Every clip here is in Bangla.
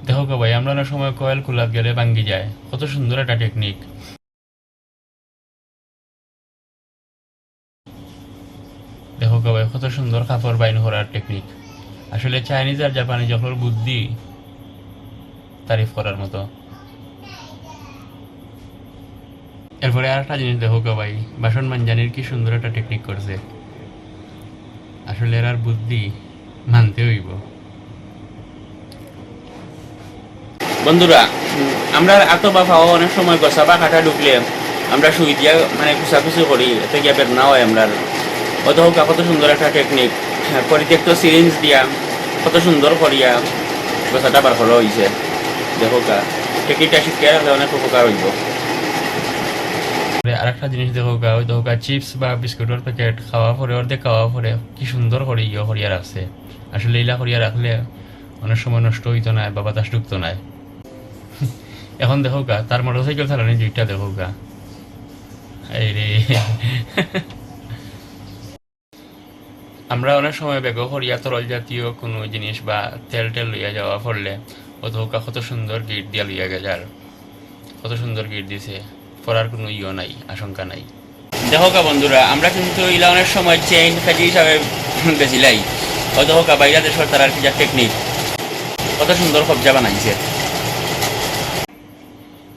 দেখো কে ভাই, আমরা অনেক সময় কয়েল কুলাত গেলে ভাঙ্গি যায়, কত সুন্দর একটা টেকনিক। দেখো কে ভাই, কত সুন্দর কাপড় বাইন করার টেকনিক। আসলে চাইনিজ আর জাপানি যখন বুদ্ধি তারিফ করার মতো। এরপরে আর একটা জিনিস দেখো কে ভাই, বাসন মানজানির কি সুন্দর একটা টেকনিক করছে। আসলে এর বুদ্ধি মানতে হইব। বন্ধুরা, আমরা এত বা পাওয়া অনেক সময় গছা বা কাটা ঢুকলে আমরা সুই দিয়া মানে কুচাকুচি করি, এতে গিয়ে বেদনা হয় আমরা। অত হোক কত সুন্দর একটা টেকনিক, পরিত্যক্ত সিরিঞ্জ দিয়া কত সুন্দর করিয়া গছাটা বার করা হয়েছে। দেখো কা টেকনিকটা শিখে রাখলে অনেক উপকার হইব। আর একটা জিনিস দেখো গা, ওই দেখো চিপস বা বিস্কুটের প্যাকেট খাওয়া পরে অর্ধেক খাওয়া পরে কি সুন্দর করে ইয়ে করিয়া রাখছে। আসলে এইলা করিয়া রাখলে অনেক সময় নষ্ট হইতো না বা বাতাস ঢুকতো না। এখন দেখো গা তার মোটরসাইকেল চালানি দুইটা দেখো গা, এই রে। আমরা অনেক সময় ব্যাগ করিয়া তরল জাতীয় কোনো জিনিস বা তেল টেল লইয়া যাওয়া পড়লে ও ধোকা কত সুন্দর গিট দিয়া লইয়া গেছে, আর কত সুন্দর গিট দিছে, পড়ার কোনো ইয়ে নাই, আশঙ্কা নাই। দেখো কা বন্ধুরা, আমরা কিন্তু ইলা অনেক সময় চেইন ফেজি হিসাবে বেছিলাই। ও দেখো কা বাইরা দেশের তার কি যা টেকনিক, কত সুন্দর কবজা বানাইছে।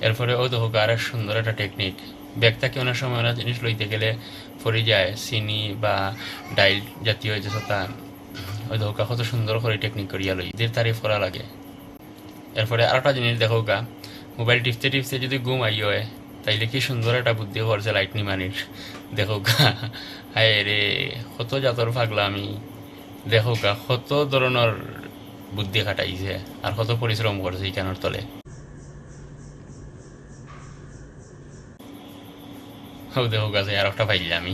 এরপরে ও দেখো আর সুন্দর একটা টেকনিক, ব্যাগটাকে অনেক সময় অনেক জিনিস লইতে গেলে পড়ে যায়, চিনি বা ডাইল জাতীয় যে সতা, ওই দেখো কত সুন্দর করে টেকনিক করিয়া লই, এদের তারিফ করা লাগে। এরপরে আর একটা জিনিস দেখো গা, মোবাইল টিপতে টিপতে যদি ঘুম আই হয় তাইলে কি সুন্দর একটা বুদ্ধি করছে লাইট নিমানির। দেখো গা, হায় রে, কত জাতর পাগলা আমি। দেখো গা কত ধরনের বুদ্ধি খাটাইছে আর কত পরিশ্রম করছে এই কানের তলে। ও দেখো গাছে আর একটা পাইলে আমি।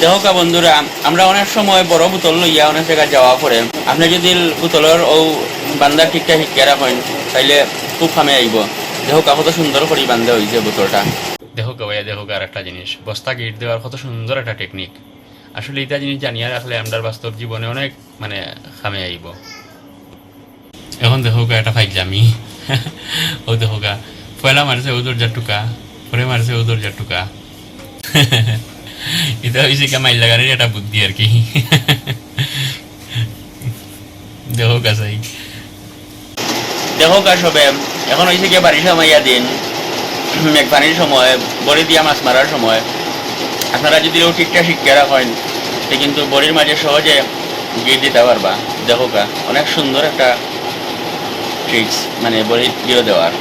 দেখো কা বন্ধুরা, আমরা অনেক সময় বড় বোতল লইয়া অনেক জায়গায় যাওয়া পরে আপনি যদি বোতলের ও বান্ধা ঠিকঠাক শিখিয়া রাখেন তাইলে খুব ফামে আইব। দেখো কা কত সুন্দর করে বান্ধা হয়েছে বোতলটা। দেখো কা ভাইয়া, দেখো আর একটা জিনিস, বস্তা গিট দেওয়ার কত সুন্দর একটা টেকনিক। আসলে এটা জিনিস জানিয়া রাখলে আমরা বাস্তব জীবনে অনেক মানে খামে আইব। এখন দেখো গা একটা ফাইজলামি। ও দেখো গা, পয়লা মারছে ও দরজার টুকা, পরে মারছে ও দরজার টুকা। এটা হয়েছে কি মাইল লাগানোর একটা বুদ্ধি আর কি। দেখো গা সাই, দেখো গা সবে, এখন হয়েছে কি বাড়ির সময় দিন, মেঘ পানির সময়, বড়ি দিয়া মাছ মারার সময় আপনারা যদি ঠিকঠাক শিক্ষা রাখেন সে কিন্তু বড়ির মাঝে সহজে গিয়ে দিতে পারবা। দেখো গা অনেক সুন্দর একটা ট্রিক্স, মানে বড়ি গিয়ে দেওয়ার।